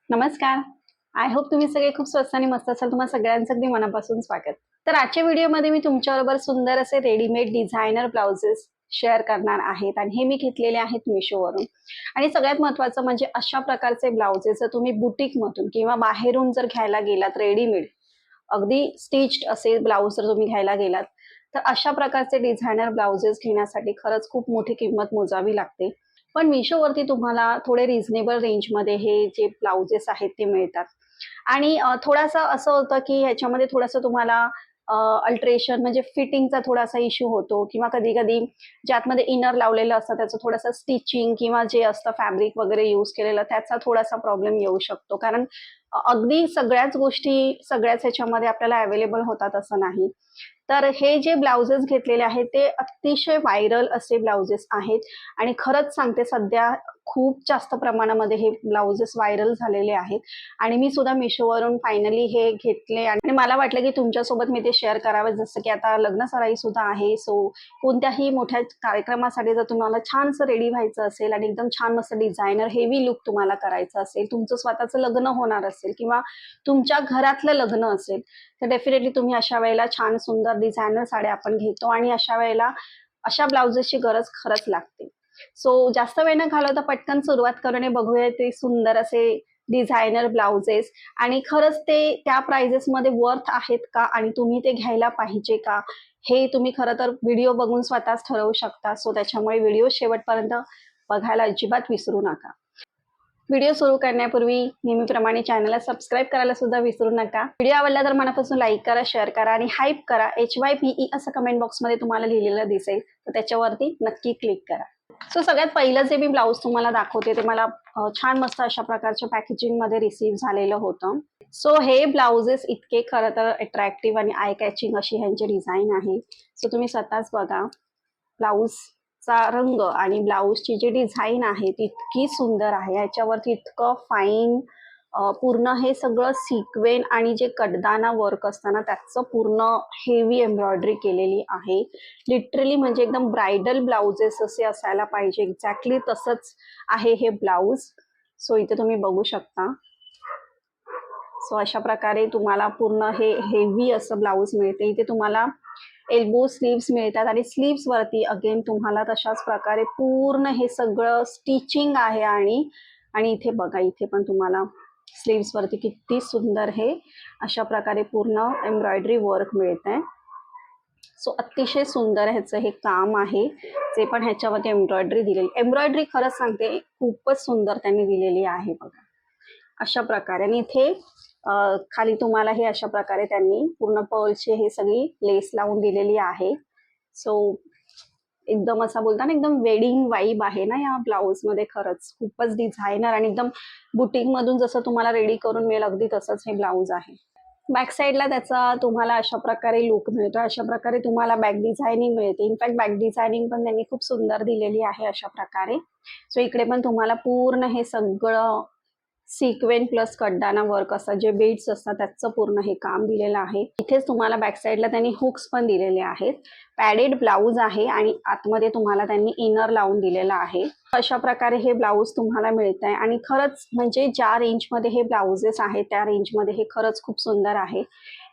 नमस्कार. I hope तुम्ही सगळे खूप स्वस्त आणि मस्त असाल. तुम्हा सगळ्यांचं अगदी मनापासून स्वागत. तर आजच्या व्हिडिओमध्ये मी तुमच्याबरोबर सुंदर असे रेडीमेड डिझायनर ब्लाउजेस शेअर करणार आहेत आणि हे मी घेतलेले आहेत मिशोवरून. आणि सगळ्यात महत्त्वाचं म्हणजे अशा प्रकारचे ब्लाउजेस जर तुम्ही बुटीकमधून किंवा बाहेरून जर घ्यायला गेलात रेडीमेड, अगदी स्टिच्ड असे ब्लाउज जर तुम्ही घ्यायला गेलात, तर अशा प्रकारचे डिझायनर ब्लाउजेस घेण्यासाठी खरंच खूप मोठी किंमत मोजावी लागते. पण मिशोवरती तुम्हाला थोडे रिझनेबल रेंजमध्ये हे जे ब्लाउजेस आहेत ते मिळतात. आणि थोडासा असं होतं की ह्याच्यामध्ये थोडंसं तुम्हाला अल्टरेशन म्हणजे फिटिंगचा थोडासा इश्यू होतो किंवा कधी-कधी जे आतमध्ये इनर लावलेलं असतं त्याचं थोडंसं स्टिचिंग किंवा जे असतं फॅब्रिक वगैरे यूज केलेलं त्याचा थोडासा प्रॉब्लेम येऊ शकतो. कारण अगदी सगळ्याच गोष्टी सगळ्याच ह्याच्यामध्ये आपल्याला अवेलेबल होतात असं नाही. तर हे जे ब्लाउजेस घेतलेले आहेत ते अतिशय व्हायरल असे ब्लाउजेस आहेत आणि खरंच सांगते सध्या खूप जास्त प्रमाणामध्ये हे ब्लाउजेस व्हायरल झालेले आहेत आणि मी सुद्धा मिशोवरून फायनली हे घेतले आणि मला वाटलं की तुमच्यासोबत मी ते शेअर करावे. जसं की आता लग्न सराई सुद्धा आहे, सो कोणत्याही मोठ्या कार्यक्रमासाठी जर तुम्हाला छानसं रेडी व्हायचं असेल आणि एकदम छान मस्त डिझायनर हेवी लुक तुम्हाला करायचं असेल, तुमचं स्वतःचं लग्न होणार असेल किंवा तुमच्या घरातलं लग्न असेल, तर डेफिनेटली तुम्ही अशा वेळेला छान सुंदर डिझायनर साड्या आपण घेतो आणि अशा वेळेला अशा ब्लाउजेसची गरज खरंच लागते. सो जास्त वेळ न घालवता पटकन सुरुवात करून बघूया ते सुंदर असे डिझायनर ब्लाउजेस आणि खरंच ते त्या प्राइजेसमध्ये वर्थ आहेत का आणि तुम्ही ते घ्यायला पाहिजे का, हे तुम्ही खरं तर व्हिडिओ बघून स्वतःच ठरवू शकता. सो त्याच्यामुळे व्हिडिओ शेवटपर्यंत बघायला अजिबात विसरू नका. व्हिडिओ सुरू करण्यापूर्वी नेहमीप्रमाणे चॅनलला सबस्क्राईब करायला सुद्धा विसरू नका. व्हिडिओ आवडला तर मनापासून लाईक करा, शेअर करा आणि हाईप करा. HYPE असं कमेंट बॉक्समध्ये तुम्हाला लिहिलेलं दिसेल, तर त्याच्यावरती नक्की क्लिक करा. सो सगळ्यात पहिलं जे मी ब्लाऊज तुम्हाला दाखवते ते मला छान मस्त अशा प्रकारच्या पॅकेजिंगमध्ये रिसीव्ह झालेलं होतं. सो हे ब्लाउजेस इतके खरं तर अट्रॅक्टिव्ह आणि आय कॅचिंग अशी ह्यांची डिझाईन आहे. सो तुम्ही स्वतःच बघा. ब्लाऊजचा रंग आणि ब्लाऊजची जी डिझाईन आहे ती इतकी सुंदर आहे. याच्यावरती इतकं फाईन पूर्ण हे सगळं सिक्वेन आणि जे कटदाना वर्क असतं ना त्याचं पूर्ण हेवी एम्ब्रॉयडरी केलेली आहे. लिटरली म्हणजे एकदम ब्रायडल ब्लाउजेस असे असायला पाहिजे, एक्झॅक्टली तसंच आहे हे ब्लाऊज. सो इथे तुम्ही बघू शकता. सो अशा प्रकारे तुम्हाला पूर्ण हे हेवी असं ब्लाऊज मिळते. इथे तुम्हाला एल्बो स्लीव्स मिळतात आणि स्लीव्स वरती अगेन तुम्हाला तशाच प्रकारे पूर्ण हे सगळं स्टिचिंग आहे आणि आणि इथे बघा, इथे पण तुम्हाला स्लीव्स वरती किती सुंदर हे अशा प्रकारे पूर्ण एम्ब्रॉयडरी वर्क मिळतंय. सो अतिशय सुंदर ह्याचं हे काम आहे, जे पण ह्याच्यावरती एम्ब्रॉयडरी दिलेली. एम्ब्रॉयडरी खरंच सांगते खूपच सुंदर त्यांनी दिलेली आहे बघा अशा प्रकारे. आणि इथे खाली तुम्हाला हे अशा प्रकारे त्यांनी पूर्ण पर्लची हे सगळी लेस लावून दिलेली आहे. सो एकदम असा बोलता ना एकदम वेडिंग वाईब आहे ना या ब्लाऊजमध्ये. खरंच खूपच डिझायनर आणि एकदम बुटीक मधून जसं तुम्हाला रेडी करून मिळेल अगदी तसंच हे ब्लाऊज आहे. बॅक साईडला त्याचा तुम्हाला अशा प्रकारे लुक मिळतो. अशा प्रकारे तुम्हाला बॅक डिझायनिंग मिळते. इनफॅक्ट बॅक डिझायनिंग पण त्यांनी खूप सुंदर दिलेली आहे अशा प्रकारे. सो इकडे पण तुम्हाला पूर्ण हे सगळं सिक्वेन प्लस कड्डाना वर्क असं जे बीड्स असतात त्याचं पूर्ण हे काम दिलेलं आहे. इथेच तुम्हाला बॅक साईडला त्यांनी हुक्स पण दिलेले आहेत. पॅडेड ब्लाऊज आहे आणि आतमध्ये तुम्हाला त्यांनी इनर लावून दिलेला आहे. अशा प्रकारे हे ब्लाऊज तुम्हाला मिळत आहे आणि खरंच म्हणजे ज्या रेंजमध्ये हे ब्लाउजेस आहेत त्या रेंजमध्ये हे खरंच खूप सुंदर आहे.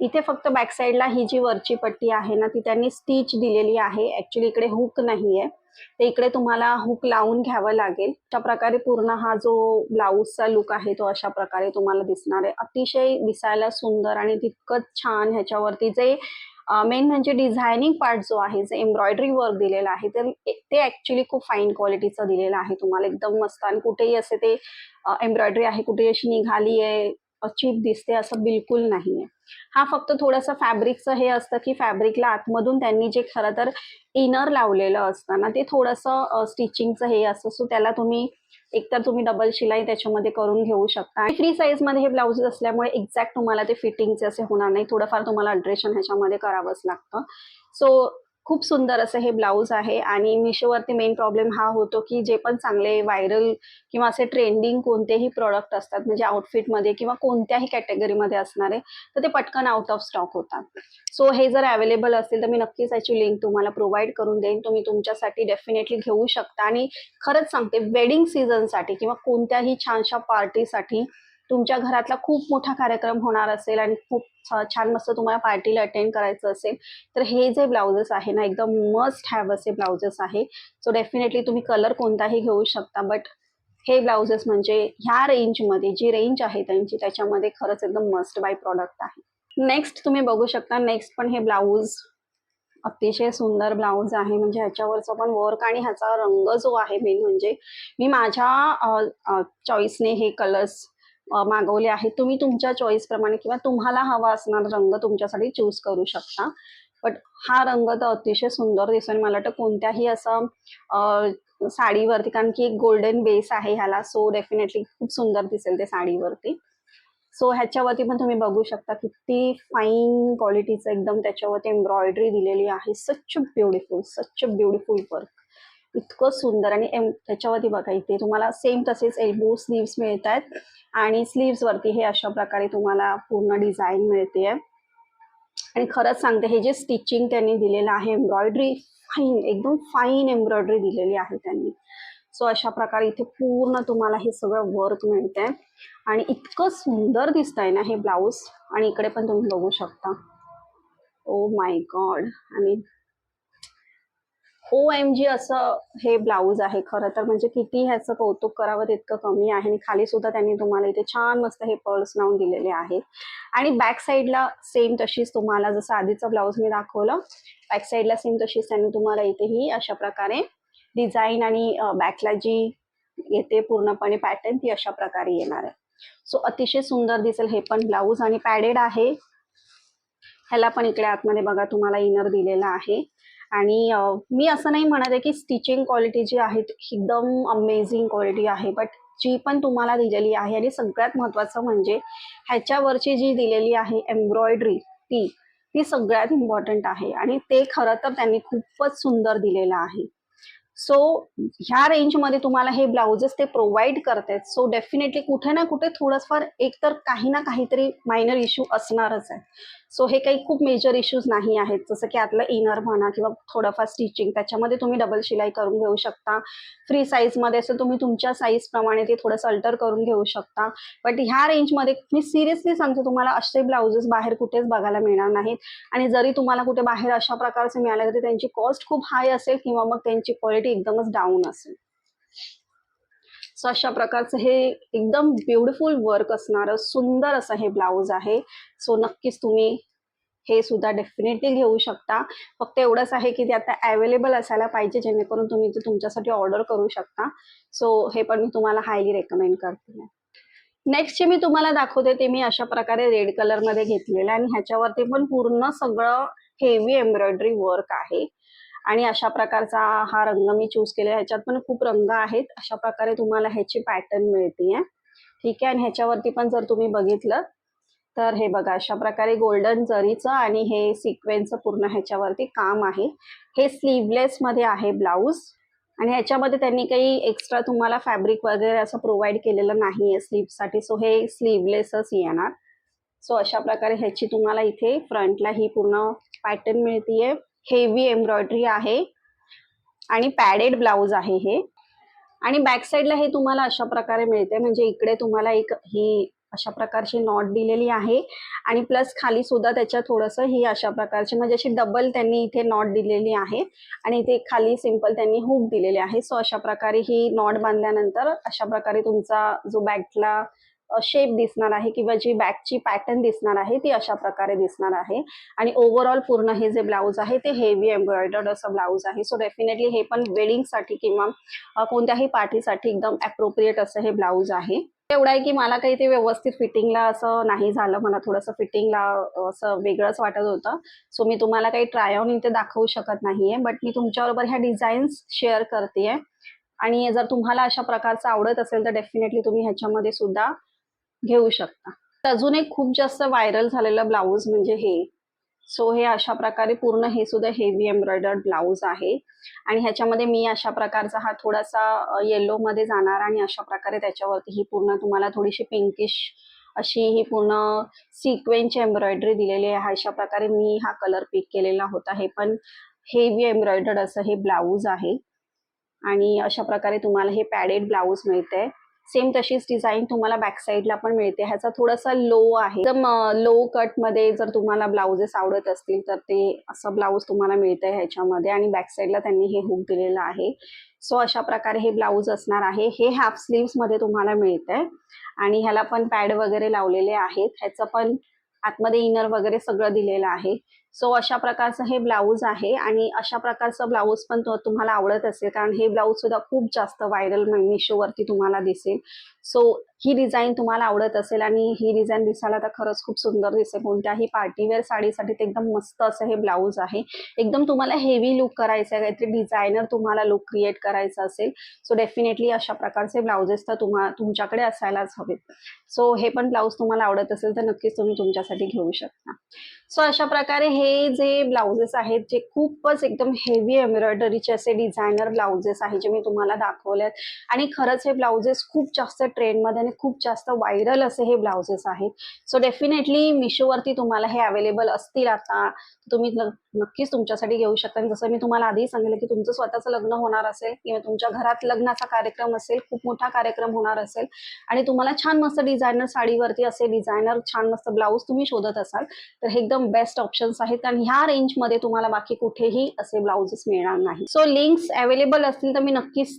इथे फक्त बॅक साईडला ही जी वरची पट्टी आहे ना ती त्यांनी स्टिच दिलेली आहे. ऍक्च्युली इकडे हुक नाहीये, ते इकडे तुम्हाला हुक लावून घ्यावं लागेल. अशा प्रकारे पूर्ण हा जो ब्लाऊजचा लुक आहे तो अशा प्रकारे तुम्हाला दिसणार आहे. अतिशय दिसायला सुंदर आणि तितकंच छान. ह्याच्यावरती जे मेन म्हणजे डिझायनिंग पार्ट जो आहे, जे एम्ब्रॉयडरी वर्क दिलेलं आहे ते ऍक्च्युली खूप फाईन क्वालिटीचं दिलेलं आहे तुम्हाला, एकदम मस्त. आणि कुठेही असे ते एम्ब्रॉयडरी आहे कुठे अशी निघाली आहे चीप दिसते असं बिलकुल नाहीये. हा फक्त थोडंसं फॅब्रिकचं हे असतं की फॅब्रिकला आतमधून त्यांनी जे खरं तर इनर लावलेलं असतं ना ते थोडंसं स्टिचिंगचं हे असतं. सो त्याला तुम्ही एकतर तुम्ही डबल शिलाई त्याच्यामध्ये करून घेऊ शकता. आणि फ्री साईजमध्ये हे ब्लाउजेस असल्यामुळे एक्झॅक्ट तुम्हाला ते फिटिंगचे असे होणार नाही. थोडंफार तुम्हाला अल्टरेशन ह्याच्यामध्ये करावंच लागतं. सो खूप सुंदर असं हे ब्लाऊज आहे. आणि मिशोवरती मेन प्रॉब्लेम हा होतो की जे पण चांगले व्हायरल किंवा असे ट्रेंडिंग कोणतेही प्रोडक्ट असतात म्हणजे आउटफिटमध्ये किंवा कोणत्याही कॅटेगरीमध्ये असणारे, तर ते पटकन आउट ऑफ स्टॉक होतात. सो हे जर अवेलेबल असेल तर मी नक्कीच याची लिंक तुम्हाला प्रोव्हाइड करून देईन. तुम्ही तुमच्यासाठी डेफिनेटली घेऊ शकता. आणि खरंच सांगते वेडिंग सीझनसाठी किंवा कोणत्याही छानशा पार्टीसाठी तुमच्या घरातला खूप मोठा कार्यक्रम होणार असेल आणि खूप छान मस्त तुम्हाला पार्टीला अटेंड करायचं असेल तर हे जे ब्लाउजेस आहे ना एकदम मस्ट हॅव असे ब्लाउजेस आहे. सो डेफिनेटली तुम्ही कलर कोणताही घेऊ शकता, बट हे ब्लाउजेस म्हणजे ह्या रेंजमध्ये जी रेंज आहे त्यांची त्याच्यामध्ये खरंच एकदम मस्ट बाय प्रॉडक्ट आहे. नेक्स्ट तुम्ही बघू शकता, नेक्स्ट पण हे ब्लाऊज अतिशय सुंदर ब्लाऊज आहे. म्हणजे ह्याच्यावरचं पण वर्क आणि ह्याचा रंग जो आहे मेन म्हणजे मी माझ्या चॉईसने हे कलर्स मागवले आहेत. तुम्ही तुमच्या चॉईसप्रमाणे किंवा तुम्हाला हवा असणारा रंग तुमच्यासाठी चूज करू शकता. बट हा रंग तर अतिशय सुंदर दिसेल मला वाटतं कोणत्याही असं साडीवरती, कारण की एक गोल्डन बेस आहे ह्याला. सो डेफिनेटली खूप सुंदर दिसेल ते साडीवरती. सो ह्याच्यावरती पण तुम्ही बघू शकता किती फाईन क्वालिटीचं एकदम त्याच्यावरती एम्ब्रॉयडरी दिलेली आहे. सच ब्युटिफुल वर्क, इतकं सुंदर. आणि त्याच्यावरती बघा इथे तुम्हाला सेम तसेच एल्बो स्लीव्स मिळत आहेत आणि स्लीव्स वरती हे अशा प्रकारे तुम्हाला पूर्ण डिझाईन मिळते. आणि खरंच सांगते हे जे स्टिचिंग त्यांनी दिलेलं आहे, एम्ब्रॉयडरी फाईन, एकदम फाईन एम्ब्रॉयडरी दिलेली आहे त्यांनी. सो अशा प्रकारे इथे पूर्ण तुम्हाला हे सगळं वर्क मिळतंय आणि इतकं सुंदर दिसतंय ना हे ब्लाऊज. आणि इकडे पण तुम्ही बघू शकता. Oh my God, I mean OMG असं हे ब्लाऊज आहे खरं तर. म्हणजे किती ह्याचं कौतुक करावं तितकं कमी आहे. आणि खाली सुद्धा त्यांनी तुम्हाला इथे छान मस्त हे पर्ल्स लावून दिलेले आहेत. आणि बॅक साईडला सेम तशीच तुम्हाला, जसं आधीचं ब्लाऊज मी दाखवलं, बॅक साईडला सेम तशीच त्यांनी तुम्हाला इथेही अशा प्रकारे डिझाईन आणि बॅकला जी येते पूर्णपणे पॅटर्न ती अशा प्रकारे येणार आहे. सो अतिशय सुंदर दिसेल हे पण ब्लाऊज. आणि पॅडेड आहे. ह्याला पण इकडे आतमध्ये बघा तुम्हाला इनर दिलेला आहे. आणि मी असं नाही म्हणत आहे की स्टिचिंग क्वालिटी जी आहे एकदम अमेझिंग क्वालिटी आहे, बट जी पण तुम्हाला दिलेली आहे आणि सगळ्यात महत्त्वाचं म्हणजे ह्याच्यावरची जी दिलेली आहे एम्ब्रॉयडरी ती ती सगळ्यात इम्पॉर्टंट आहे. आणि ते खरं तर त्यांनी खूपच सुंदर दिलेलं आहे. सो ह्या रेंजमध्ये तुम्हाला हे ब्लाउजेस ते प्रोव्हाइड करतात. सो डेफिनेटली कुठे ना कुठे थोडंफार एक तर काही ना काहीतरी मायनर इश्यू असणारच आहे. सो हे काही खूप मेजर इश्यूज नाही आहेत. जसं की आतलं इनर म्हणा किंवा थोडंफार स्टिचिंग त्याच्यामध्ये तुम्ही डबल शिलाई करून घेऊ शकता. फ्री साईजमध्ये असेल तुम्ही तुमच्या साईजप्रमाणे ते थोडंसं अल्टर करून घेऊ शकता. बट ह्या रेंजमध्ये मी सिरियसली सांगते तुम्हाला असे ब्लाउजेस बाहेर कुठेच बघायला मिळणार नाहीत. आणि जरी तुम्हाला कुठे बाहेर अशा प्रकारचे मिळाले तरी त्यांची कॉस्ट खूप हाय असेल किंवा मग त्यांची क्वालिटी एकदमच डाऊन असेल. सो अशा प्रकारचं हे एकदम ब्युटिफुल वर्क असणारं सुंदर असं हे ब्लाऊज आहे. सो नक्कीच तुम्ही हे सुद्धा डेफिनेटली घेऊ शकता. फक्त एवढंच आहे की ते आता अवेलेबल असायला पाहिजे जेणेकरून तुम्ही ते तुमच्यासाठी ऑर्डर करू शकता. सो हे पण मी तुम्हाला हायली रेकमेंड करते. नेक्स्ट जे मी तुम्हाला दाखवते ते मी अशा प्रकारे रेड कलरमध्ये घेतलेलं आहे आणि ह्याच्यावरती पण पूर्ण सगळं हेवी एम्ब्रॉयडरी वर्क आहे. आणि अशा प्रकारचा हा रंग मी चूज केलेला. ह्याच्यात पण खूप रंग आहेत. अशा प्रकारे तुम्हाला ह्याची पॅटर्न मिळते. ठीक आहे. आणि ह्याच्यावरती पण जर तुम्ही बघितलं तर हे बघा अशा प्रकारे गोल्डन जरीचं आणि हे सिक्वेन्सचं पूर्ण ह्याच्यावरती काम आहे. हे स्लीवलेस मध्ये आहे ब्लाऊज. आणि ह्याच्यामध्ये त्यांनी काही एक्स्ट्रा तुम्हाला फॅब्रिक वगैरे असं प्रोव्हाइड केलेलं नाही आहे स्लीव्हसाठी. सो हे स्लीवलेसच येणार. सो अशा प्रकारे ह्याची तुम्हाला इथे फ्रंटला ही पूर्ण पॅटर्न मिळतीये. हेवी एम्ब्रॉयडरी आहे आणि पॅडेड ब्लाऊज आहे हे. आणि बॅक साईडला हे तुम्हाला अशा प्रकारे मिळते. म्हणजे इकडे तुम्हाला एक ही अशा प्रकारची नॉट दिलेली आहे आणि प्लस खाली सुद्धा त्याच्या थोडंसं ही अशा प्रकारची म्हणजे अशी डबल त्यांनी इथे नॉट दिलेली आहे आणि इथे खाली सिंपल त्यांनी हुक दिलेले आहे. सो अशा प्रकारे ही नॉट बांधल्यानंतर अशा प्रकारे तुमचा जो बॅकला शेप दिसणार आहे किंवा जी बॅकची पॅटर्न दिसणार आहे ती अशा प्रकारे दिसणार आहे. आणि ओव्हरऑल पूर्ण हे जे ब्लाऊज आहे ते हेवी एम्ब्रॉयडर्ड असं ब्लाऊज आहे. सो डेफिनेटली हे पण वेडिंगसाठी किंवा कोणत्याही पार्टीसाठी एकदम अप्रोप्रिएट असं हे ब्लाऊज आहे. एवढं आहे की मला काही ते व्यवस्थित फिटिंगला असं नाही झालं. मला थोडंसं फिटिंगला असं वेगळंच वाटत होतं. सो मी तुम्हाला काही ट्राय ऑन इथे दाखवू शकत नाहीये. बट मी तुमच्याबरोबर ह्या डिझाईन्स शेअर करतेय. आणि जर तुम्हाला अशा प्रकारचं आवडत असेल तर डेफिनेटली तुम्ही ह्याच्यामध्ये सुद्धा घेऊ शकता. अजून एक खूप जास्त व्हायरल झालेलं ब्लाऊज म्हणजे हे. सो हे अशा प्रकारे पूर्ण हे सुद्धा हेवी एम्ब्रॉयडर्ड ब्लाऊज आहे. आणि ह्याच्यामध्ये मी अशा प्रकारचा हा थोडासा येलो मध्ये जाणार आणि अशा प्रकारे त्याच्यावरती ही पूर्ण तुम्हाला थोडीशी पिंकिश अशी ही पूर्ण सिक्वेन्सची एम्ब्रॉयडरी दिलेली आहे. अशा प्रकारे मी हा कलर पिक केलेला होता. हे पण हेवी एम्ब्रॉयडर्ड असं हे ब्लाऊज आहे आणि अशा प्रकारे तुम्हाला हे पॅडेड ब्लाऊज मिळते. सेम तशीच डिझाईन तुम्हाला बॅक साईडला पण मिळते. ह्याचा थोडासा लो आहे. लो कटमध्ये जर तुम्हाला ब्लाउजेस आवडत असतील तर ते असं ब्लाऊज तुम्हाला मिळतंय ह्याच्यामध्ये आणि बॅक साईडला त्यांनी हे हुक दिलेलं आहे. सो अशा प्रकारे हे ब्लाऊज असणार आहे. हे हाफ स्लीव्समध्ये तुम्हाला मिळतंय आणि ह्याला पण पॅड वगैरे लावलेले आहेत. ह्याचं पण आतमध्ये इनर वगैरे सगळं दिलेलं आहे. सो अशा प्रकारचं हे ब्लाऊज आहे आणि अशा प्रकारचं ब्लाऊज पण तुम्हाला आवडत असेल, कारण हे ब्लाऊज सुद्धा खूप जास्त व्हायरल मिशोवरती तुम्हाला दिसेल. सो ही डिझाईन तुम्हाला आवडत असेल आणि ही डिझाईन दिसायला तर खरंच खूप सुंदर दिसेल. कोणत्याही पार्टीवेअर साडीसाठी ते एकदम मस्त असं हे ब्लाऊज आहे. एकदम तुम्हाला हेवी लुक करायचं आहे, काहीतरी डिझायनर तुम्हाला लुक क्रिएट करायचा असेल, सो डेफिनेटली अशा प्रकारचे ब्लाउजेस तर तुमच्याकडे असायलाच हवेत. सो हे पण ब्लाऊज तुम्हाला आवडत असेल तर नक्कीच तुम्ही तुमच्यासाठी घेऊ शकता. सो अशा प्रकारे हे जे ब्लाउजेस आहेत, जे खूपच एकदम हेवी एम्ब्रॉयडरीचे असे डिझायनर ब्लाउजेस आहेत, जे मी तुम्हाला दाखवलेत आणि खरंच हे ब्लाउजेस खूप जास्त ट्रेंडमध्ये आणि खूप जास्त व्हायरल असे हे ब्लाउजेस आहेत. सो डेफिनेटली मिशोवरती तुम्हाला हे अवेलेबल असतील आता. तुम्ही नक्कीच तुमच्यासाठी घेऊ शकता. आणि जसं मी तुम्हाला आधी सांगितलं की तुमचं स्वतःचं लग्न होणार असेल किंवा तुमच्या घरात लग्नाचा कार्यक्रम असेल, खूप मोठा कार्यक्रम होणार असेल आणि तुम्हाला छान मस्त डिझायनर साडीवरती असे डिझायनर छान मस्त ब्लाऊज तुम्ही शोधत असाल तर हे एकदम बेस्ट ऑप्शन्स आहेत आणि ह्या रेंजमध्ये तुम्हाला बाकी कुठेही असे ब्लाउजेस मिळणार नाही. सो लिंक्स अवेलेबल असतील तर मी नक्कीच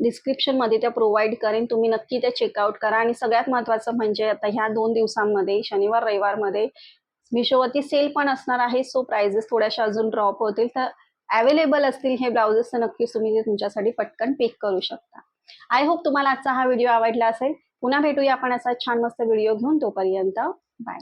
डिस्क्रिप्शन मध्ये त्या प्रोव्हाइड करेन. तुम्ही नक्की ते चेकआउट करा. आणि सगळ्यात महत्त्वाचं म्हणजे आता ह्या 2 दिवसांमध्ये शनिवार रविवारमध्ये मिशोवरती सेल पण असणार आहे. सो प्राइजेस थोड्याशा अजून ड्रॉप होतील. तर अवेलेबल असतील हे ब्लाउजेस तर नक्कीच तुम्ही ते तुमच्यासाठी पटकन पिक करू शकता. आय होप तुम्हाला आजचा हा व्हिडिओ आवडला असेल. पुन्हा भेटूया आपण असा छान मस्त व्हिडिओ घेऊन. तोपर्यंत बाय.